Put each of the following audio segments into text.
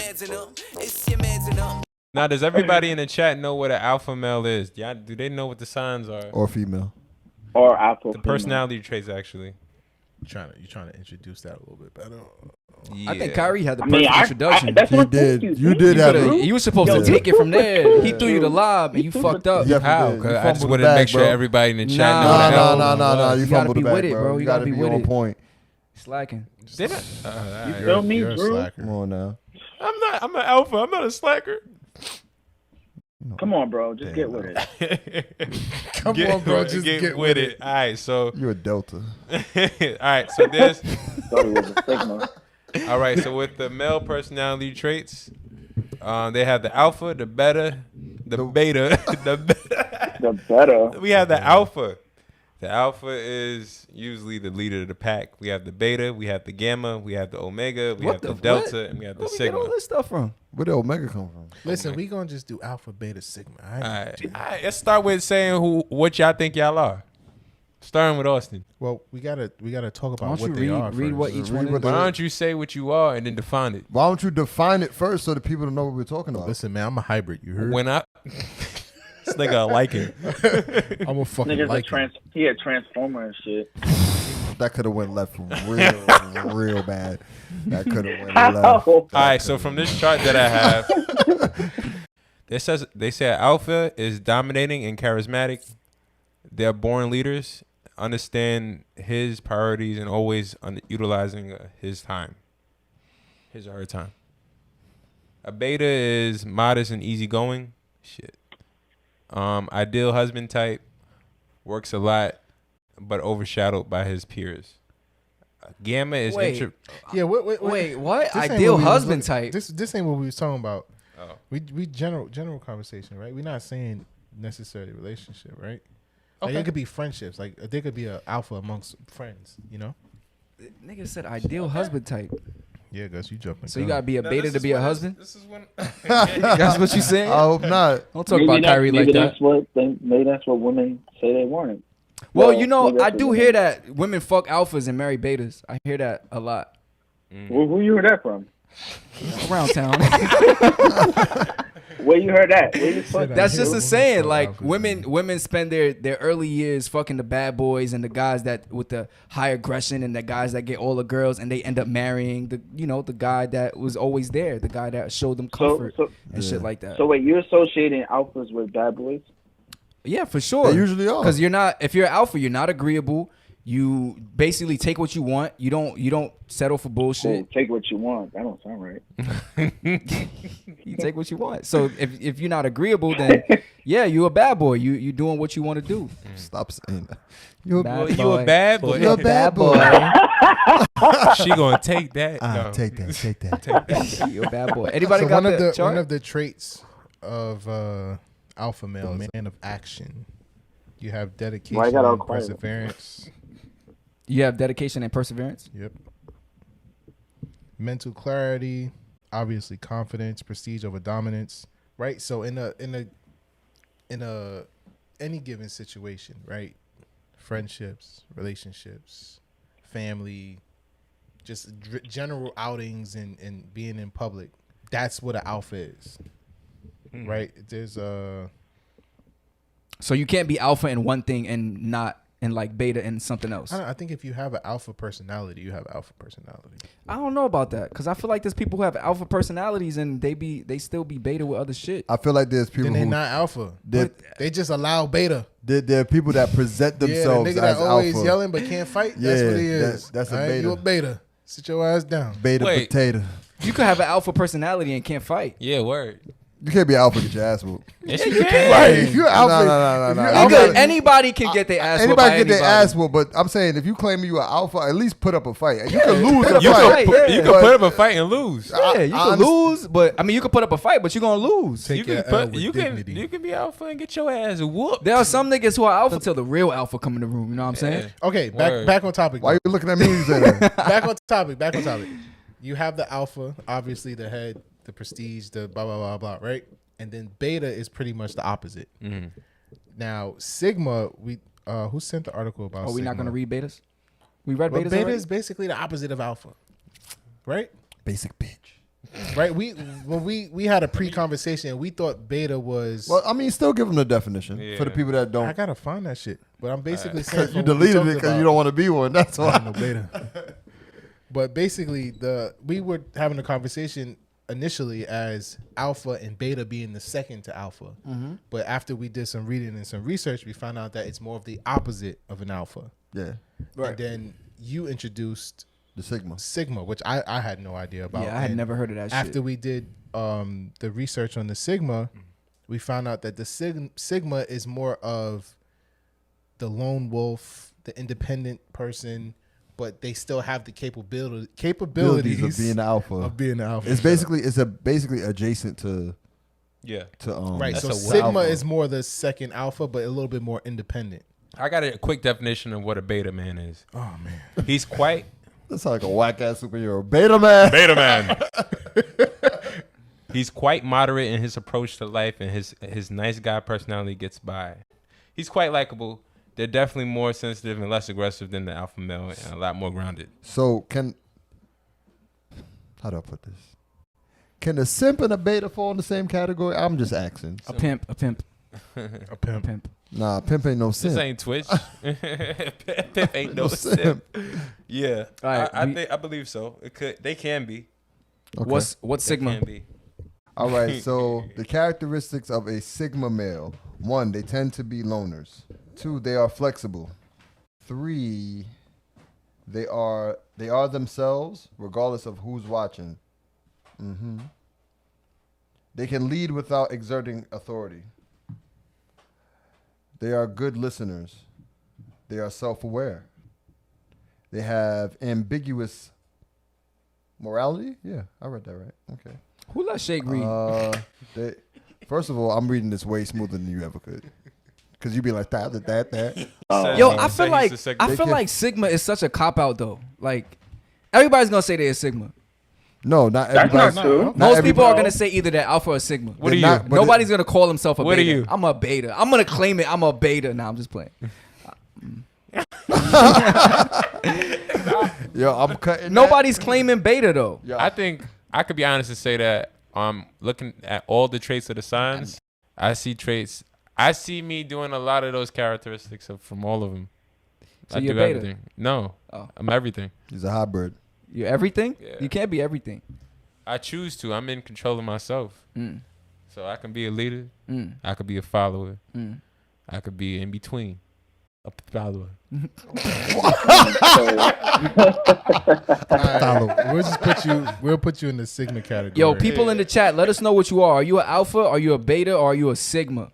Mans and them. It's Yah Mans and them. Now, does everybody in the chat know what an alpha male is? Yeah, do they know what the signs are? Or female. Or alpha. The personality traits, actually. You trying to introduce that a little bit better. Yeah. I think Kyrie had the perfect introduction. That's He what did. you You did have it. You were supposed to take it from there. He threw you the lob and you fucked up. Yeah, How? you Because I just fumbled wanted the to make bag, sure bro. everybody in the chat Nah, know what the hell No. You You gotta fumbled be the bag, with it, bro. You gotta be with on it. point. Slacking. Did I? You feel me, You're a Drew? slacker. Come on now. I'm an alpha. I'm not a slacker. Come on, bro. Just get with it. Come on, bro. Just get with it. All right, so You're a Delta. all right, so this. Thought it was a Sigma. All right, so with the male personality traits, they have the alpha, the beta, the beta, The better. we have the alpha. The alpha is usually the leader of the pack. We have the beta, we have the gamma, we have the omega, we have the delta, and we have the Where we get all sigma. this stuff from? Where did Omega come from? Listen, we gonna just do alpha, beta, sigma. All right, let's start with saying what y'all think y'all are. Starting with Austin. Well, we gotta talk Why about don't what you they are. read what first. each one Read what is? Why don't you say what you are and then define it? Why don't you define it first so the people don't know what we're talking about? Listen, man, I'm a hybrid. You heard? When I this nigga liking. I'm a fucking Niggas like. he a transformer and shit. That could have went left real bad. That could have went left. All right, so from this chart that I have, they say alpha is dominating and charismatic. They're born leaders, understand his priorities, and always utilizing his time, his or her time. A beta is modest and easygoing. Shit. Ideal husband type, works a lot, but overshadowed by his peers. Gamma is Yeah, wait. What? This ain't Ideal what we was husband looking- type. This ain't what we was talking about. Oh. We general conversation, right? We're not saying necessarily relationship, right? Like Okay. it could be friendships. Like there could be a alpha amongst friends, you know? Nigga said ideal husband type. Yeah, Gus, you jumping. So you gotta be a beta to be a husband? This is when That's what you saying? I hope not. Don't talk about Kyrie like that. Maybe that's what women say they want. Well, you know, maybe I that's do what hear women- that women fuck alphas and marry betas. I hear that a lot Who you heard that from? around town. Where you heard that? Where you fuck That's I just hear a saying. women Like fuck alphas. women spend their early years fucking the bad boys and the guys that with the high aggression and the guys that get all the girls, and they end up marrying the guy that was always there, the guy that showed them comfort and shit like that. So wait, you're associating alphas with bad boys? Yeah, for sure. They usually are. Because if you're alpha, you're not agreeable. You basically take what you want. You don't settle for bullshit. Oh, take what you want. That don't sound right. You take what you want. So if you're not agreeable, then yeah, you a bad boy. You doing what you want to do. Stop saying that. You Bad you boy. a bad boy. You're a bad boy. She gonna take that. No. Take that. Take that. You a bad boy. Anybody So got one of the the chart? one of the traits of alpha male is man of action. You have dedication Why you got all and quiet? perseverance. You have dedication and perseverance. Yep. Mental clarity, obviously confidence, prestige over dominance, right? So in a any given situation, right? Friendships, relationships, family, just general outings and being in public. That's what an alpha is. Right? There's So you can't be alpha in one thing and not in like beta in something else. I think if you have an alpha personality, you have alpha personality. I don't know about that because I feel like there's people who have alpha personalities and they still be beta with other shit. I feel like there's people Then they're who not alpha. They- They just allow beta. there are people that present themselves Yeah, the nigga as that always alpha. yelling but can't fight. That's Yeah, what he is. that's a All right, beta. You a beta. Sit your ass down. Beta Wait. potato. You could have an alpha personality and can't fight. Yeah, word. You can't be alpha, get your ass whooped. Yes, you can. Right? If you're alpha, no. if you're Nigga, alpha- anybody can get their ass whooped Anybody by get their anybody. ass whooped, but I'm saying if you claim you are alpha, at least put up a fight. And you can lose in a You fight. can put- You can But- put up a fight and lose. Yeah, you can lose, but I mean, you can put up a fight, but you're gonna lose. Take You your can L put, with you dignity. can be alpha and get your ass whooped. There are some niggas who are alpha till the real alpha come in the room. You know what I'm saying? Okay, Word. back on topic. Why you looking at me? You say that? Back on topic. You have the alpha, obviously the head, the prestige, the blah blah blah blah, right? And then beta is pretty much the opposite. Now sigma, who sent the article about? Are we not sigma? gonna read betas? We read Well, betas. beta already? is basically the opposite of alpha, right? Basic bitch. Right? When we had a pre-conversation, we thought beta was. Well, I mean, still give them the definition for the Yeah. people that I don't. gotta find that shit. But I'm basically saying You deleted it because you don't want to be one. That's why. no beta. But basically, we were having a conversation initially as alpha and beta being the second to alpha. But after we did some reading and some research, we found out that it's more of the opposite of an alpha. Yeah, And then you introduced the Sigma. which I had no idea about. Yeah, I had And never heard of that after shit. we did the research on the Sigma, we found out that the Sigma is more of the lone wolf, the independent person, but they still have the capabilities of being alpha. It's basically adjacent to right. That's So a Sigma alpha. is more the second alpha, but a little bit more independent. I got a quick definition of what a beta man is. Oh man, He's quite That's like a whack ass superhero. Beta man. beta man. He's quite moderate in his approach to life, and his nice guy personality gets by. He's quite likable. They're definitely more sensitive and less aggressive than the alpha male, and a lot more grounded. So how do I put this? Can a simp and a beta fall in the same category? I'm just asking. A pimp. a pimp. Nah, pimp ain't no simp. This ain't Twitch. Pimp ain't no simp. Yeah, All right, I believe so. They can be. Okay. What's They Sigma? can be. All right, so the characteristics of a Sigma male. 1, they tend to be loners. 2, they are flexible. 3, they are themselves regardless of who's watching. They can lead without exerting authority. They are good listeners. They are self-aware. They have ambiguous morality. Yeah, I read that right. Okay. Who let Shake read? First of all, I'm reading this way smoother than you ever could. Cause you be like that. Yo, He I said feel he's like a Sigma. I feel like Sigma is such a cop out though. Like everybody's gonna say they're a Sigma. No, not That's everybody. not true. Most people are everybody- gonna say either they're alpha or Sigma. What are you? not- but Nobody's gonna call himself a What are beta. you? I'm a beta. I'm gonna claim it. I'm a beta. Nah, I'm just playing. Yo, I'm cutting. Nobody's claiming beta though. Yo, I think I could be honest and say that looking at all the traits of the signs, I see traits. I see me doing a lot of those characteristics from all of them. So I you're do beta? everything. No, Oh. I'm everything. He's a hybrid. You're everything. Yeah. You can't be everything. I choose to. I'm in control of myself. Mm. So I can be a leader. Mm. I could be a follower. Mm. I could be in between. A follower. We'll put you in the Sigma category. Yo, people in the chat, let us know what you are. Are you an alpha? Are you a beta? Or are you a Sigma?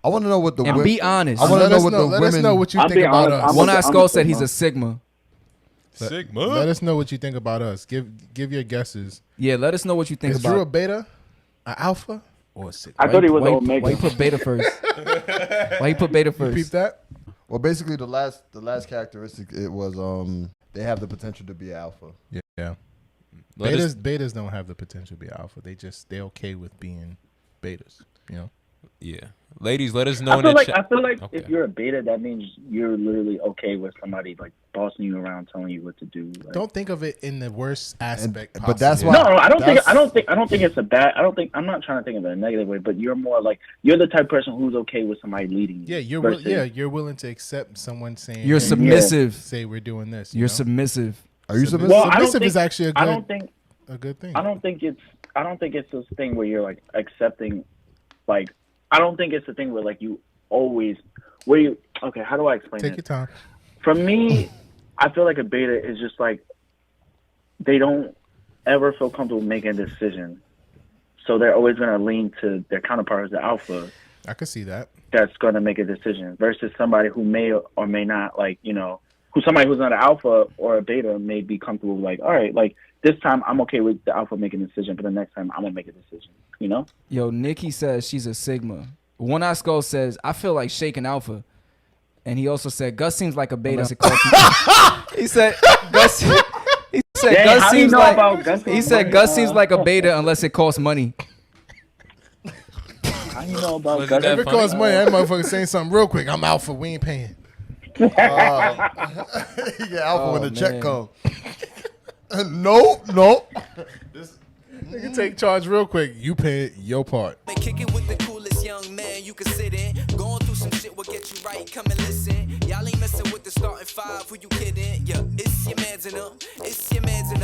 I want to know what the And be honest. I want to let know us what know. the Let us women. know what you I'll think be about honest, us. I'm One a- Eye I'm Skull a said he's Sigma. a Sigma. Sigma. Let us know what you think about us. Give your guesses. Yeah, let us know what you think Is Drew a about. beta, an alpha, or a Sigma? I thought he was why, Omega. why you put beta first? Why you put beta Peep first? that. Well, basically, the last characteristic it was they have the potential to be alpha. Yeah. Let us- Betas don't have the potential to be alpha. They're okay with being betas. You know. Yeah. Ladies, let us know I in feel the like chat. if Okay. you're a beta, that means you're literally okay with somebody like bossing you around, telling you what to do. Like, Don't think of it in the worst aspect but possible. that's why- no, I don't think That's- I don't think it's a bad. I'm not trying to think of it in a negative way, but you're more like you're the type of person who's okay with somebody leading you. Yeah, versus- you're willing to accept someone saying You're hey, submissive. Say we're doing this. You're know? submissive. Are you Submissive. submissive? Well, I don't Submissive think is actually I don't think a good thing. I don't think it's this thing where you're like accepting, like I don't think it's the thing where like you always okay. How do I explain Take it? your time. For me, I feel like a beta is just like they don't ever feel comfortable making a decision, so they're always going to lean to their counterpart as the alpha I could see that. that's going to make a decision versus somebody who may or may not somebody who's not an alpha or a beta may be comfortable like, all right, like this time I'm okay with the alpha making a decision, but the next time I'm gonna make a decision. You know? Yo, Nikki says she's a Sigma. One Eye Skull says I feel like Shake and Alpha, and he also said Gus seems like a beta. Unless it costs he said Gus. He said Dang, Gus how do you seems know like about Gus he seems said like, Gus seems like a beta unless it costs money. How you know about Was Gus? that If it funny? costs money, that motherfucker saying something real quick. I'm alpha. We ain't paying. Yeah, alpha Oh, when the check man. comes. Nope. Nigga, take charge real quick. You pay your part. Man, kick it with the coolest young man you can sit in. Going through some shit will get you right. Come and listen. Y'all ain't messing with the starting five. Who you kidding? Yeah, it's your mans and them. It's your